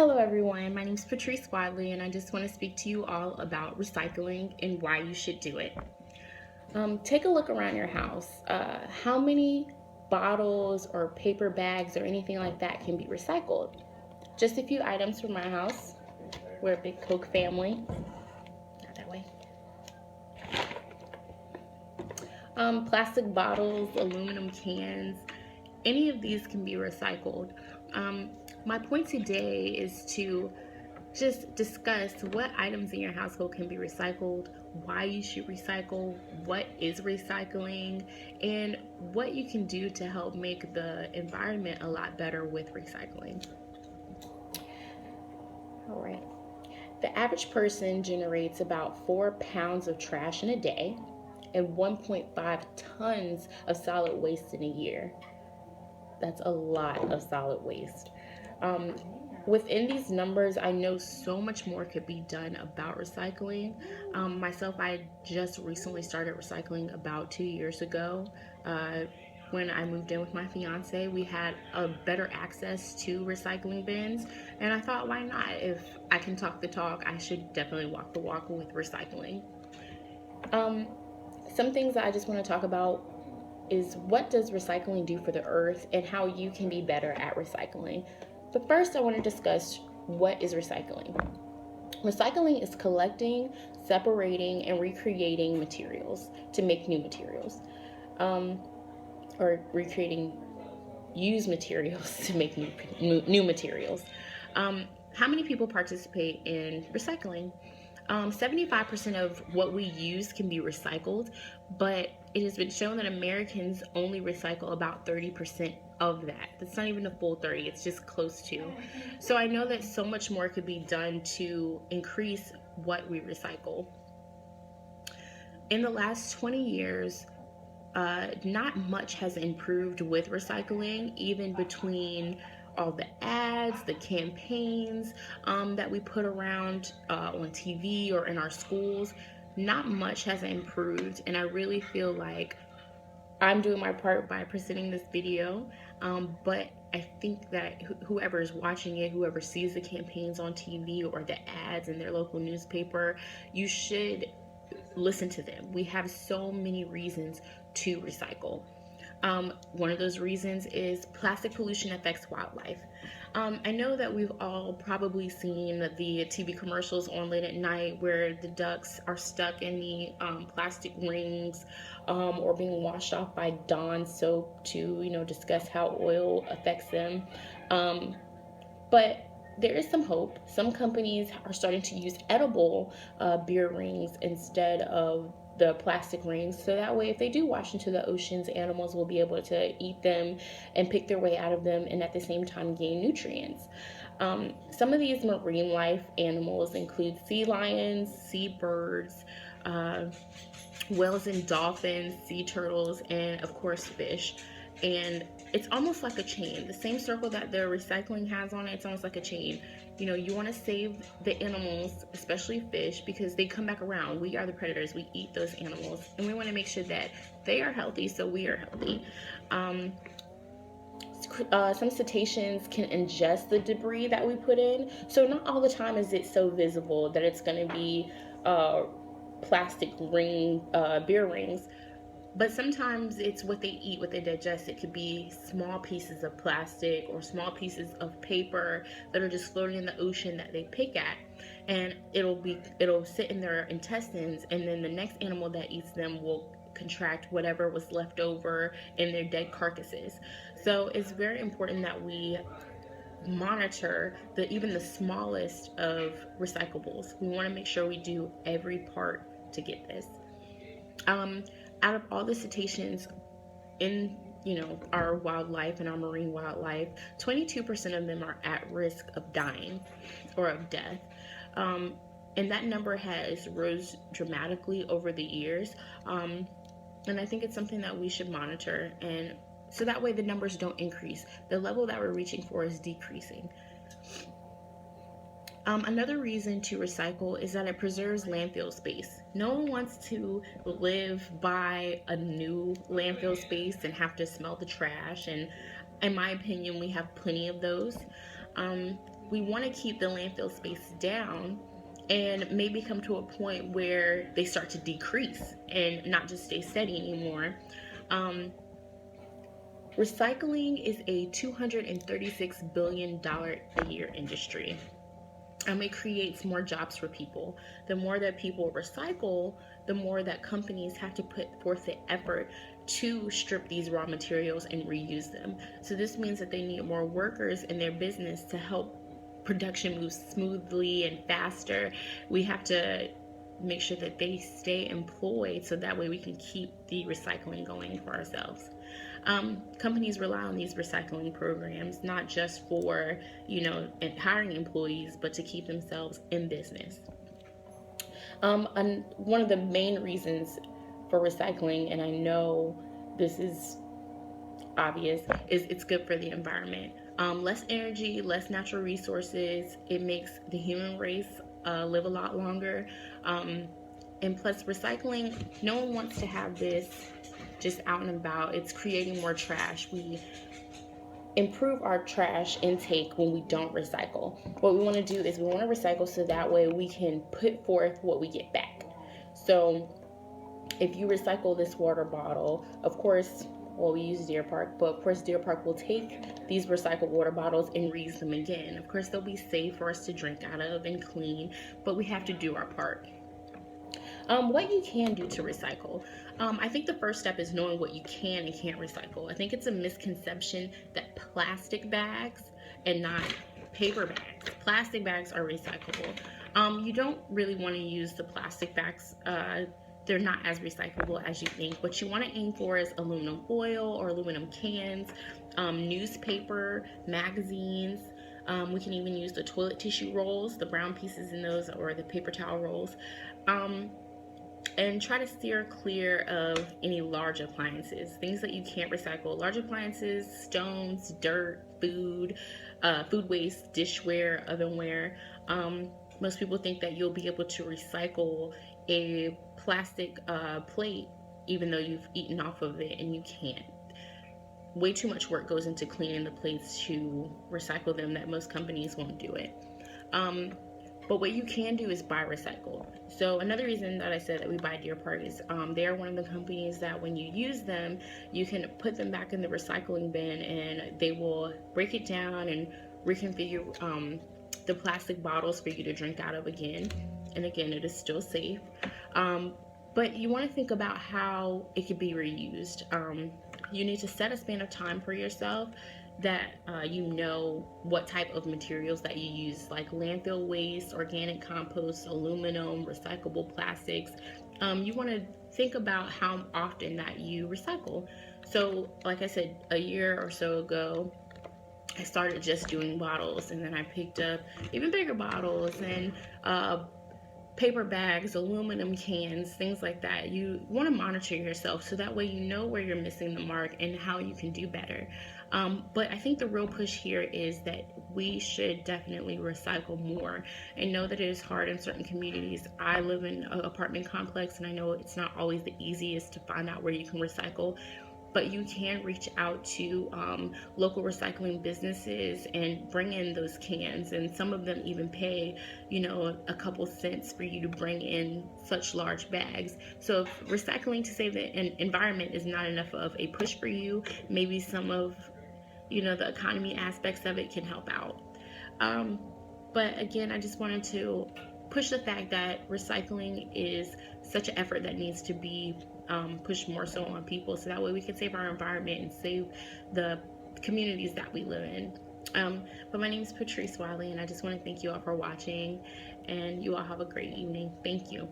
Hello, everyone. My name is Patrice Wadley, and I just want to speak to you all about recycling and why you should do it. Take a look around your house. How many bottles or paper bags or anything like that can be recycled? Just a few items from my house. We're a big Coke family. Not that way. Plastic bottles, aluminum cans, any of these can be recycled. My point today is to just discuss what items in your household can be recycled, why you should recycle, what is recycling, and what you can do to help make the environment a lot better with recycling. All right. The average person generates about 4 pounds of trash in a day and 1.5 tons of solid waste in a year. That's a lot of solid waste. Um, Within these numbers, I know so much more could be done about recycling. Myself, I just recently started recycling about 2 years ago. Uh, when I moved in with my fiance, we had a better access to recycling bins, and I thought, why not? If I can talk the talk, I should definitely walk the walk with recycling. Um, some things that I just want to talk about is what does recycling do for the earth and how you can be better at recycling. But first, I want to discuss what is recycling. Recycling is collecting, separating, and recreating materials to make new materials, um, or recreating used materials to make new materials. Um, how many people participate in recycling? 75% of what we use can be recycled, but it has been shown that Americans only recycle about 30% of that. That's not even a full 30, it's just close to. So I know that so much more could be done to increase what we recycle. In the last 20 years, not much has improved with recycling, even between all the ads, the campaigns that we put around on TV or in our schools. Not much has improved, and I really feel like I'm doing my part by presenting this video. But I think that whoever is watching it, whoever sees the campaigns on TV or the ads in their local newspaper, you should listen to them. We have so many reasons to recycle. One of those reasons is plastic pollution affects wildlife. I know that we've all probably seen the TV commercials on late at night where the ducks are stuck in the plastic rings, or being washed off by Dawn soap to, discuss how oil affects them. Um, but there is some hope. Some companies are starting to use edible beer rings instead of the plastic rings. So that way, if they do wash into the oceans, animals will be able to eat them and pick their way out of them and at the same time gain nutrients. Some of these marine life animals include sea lions, sea birds, uh, whales and dolphins, sea turtles, and of course, fish. And it's almost like a chain. The same circle that the recycling has on it, it's almost like a chain. You want to save the animals, especially fish, because they come back around. We are the predators. We eat those animals, and we want to make sure that they are healthy, so we are healthy. Um, some cetaceans can ingest the debris that we put in, so not all the time is it so visible that it's going to be plastic beer rings, but sometimes it's what they eat, what they digest. It could be small pieces of plastic or small pieces of paper that are just floating in the ocean that they pick at, and it'll sit in their intestines, and then the next animal that eats them will contract whatever was left over in their dead carcasses. So it's very important that we monitor even the smallest of recyclables. We want to make sure we do every part to get this. Um, Out of all the cetaceans in our wildlife and our marine wildlife, 22% of them are at risk of dying or of death. Um, and that number has rose dramatically over the years. And I think it's something that we should monitor, and so that way the numbers don't increase. The level that we're reaching for is decreasing. Another reason to recycle is that it preserves landfill space. No one wants to live by a new landfill space and have to smell the trash, and in my opinion, we have plenty of those. Um, we want to keep the landfill space down and maybe come to a point where they start to decrease and not just stay steady anymore. Um, Recycling is a $236 billion a year industry. It creates more jobs for people. The more that people recycle, the more that companies have to put forth the effort to strip these raw materials and reuse them. So this means that they need more workers in their business to help production move smoothly and faster. We have to make sure that they stay employed so that way we can keep the recycling going for ourselves. Companies rely on these recycling programs not just for, hiring employees, but to keep themselves in business. And one of the main reasons for recycling, and I know this is obvious, is it's good for the environment. Less energy, less natural resources. It makes the human race live a lot longer. And plus, recycling, no one wants to have this just out and about. It's creating more trash. We improve our trash intake when we don't recycle. What we want to do is we want to recycle so that way we can put forth what we get back. So if you recycle this water bottle, of course, well, we use Deer Park, but of course Deer Park will take these recycled water bottles and reuse them again. Of course, they'll be safe for us to drink out of and clean, but we have to do our part. What you can do to recycle. I think the first step is knowing what you can and can't recycle. I think it's a misconception that plastic bags and not paper bags. Plastic bags are recyclable. You don't really want to use the plastic bags. They're not as recyclable as you think. What you want to aim for is aluminum foil or aluminum cans, newspaper, magazines. We can even use the toilet tissue rolls, the brown pieces in those, or the paper towel rolls. And try to steer clear of any large appliances, things that you can't recycle. Large appliances, stones, dirt, food waste, dishware, ovenware. Most people think that you'll be able to recycle a plastic plate even though you've eaten off of it, and you can't. Way too much work goes into cleaning the plates to recycle them that most companies won't do it. But what you can do is buy recycle. So another reason that I said that we buy Deer Park is they are one of the companies that when you use them, you can put them back in the recycling bin and they will break it down and reconfigure the plastic bottles for you to drink out of again. And again, it is still safe. But you want to think about how it could be reused. You need to set a span of time for yourself that you know what type of materials that you use, like landfill waste, organic compost, aluminum, recyclable plastics. You want to think about how often that you recycle. So like I said, a year or so ago, I started just doing bottles, and then I picked up even bigger bottles and paper bags, aluminum cans, things like that. You want to monitor yourself so that way you know where you're missing the mark and how you can do better. But I think the real push here is that we should definitely recycle more. I know that it is hard in certain communities. I live in an apartment complex, and I know it's not always the easiest to find out where you can recycle. But you can reach out to local recycling businesses and bring in those cans, and some of them even pay, a couple cents for you to bring in such large bags. So if recycling to save the environment is not enough of a push for you, maybe some of, the economy aspects of it can help out. But again, I just wanted to push the fact that recycling is such an effort that needs to be pushed more so on people, so that way we can save our environment and save the communities that we live in. But my name is Patrice Wiley, and I just want to thank you all for watching, and you all have a great evening. Thank you.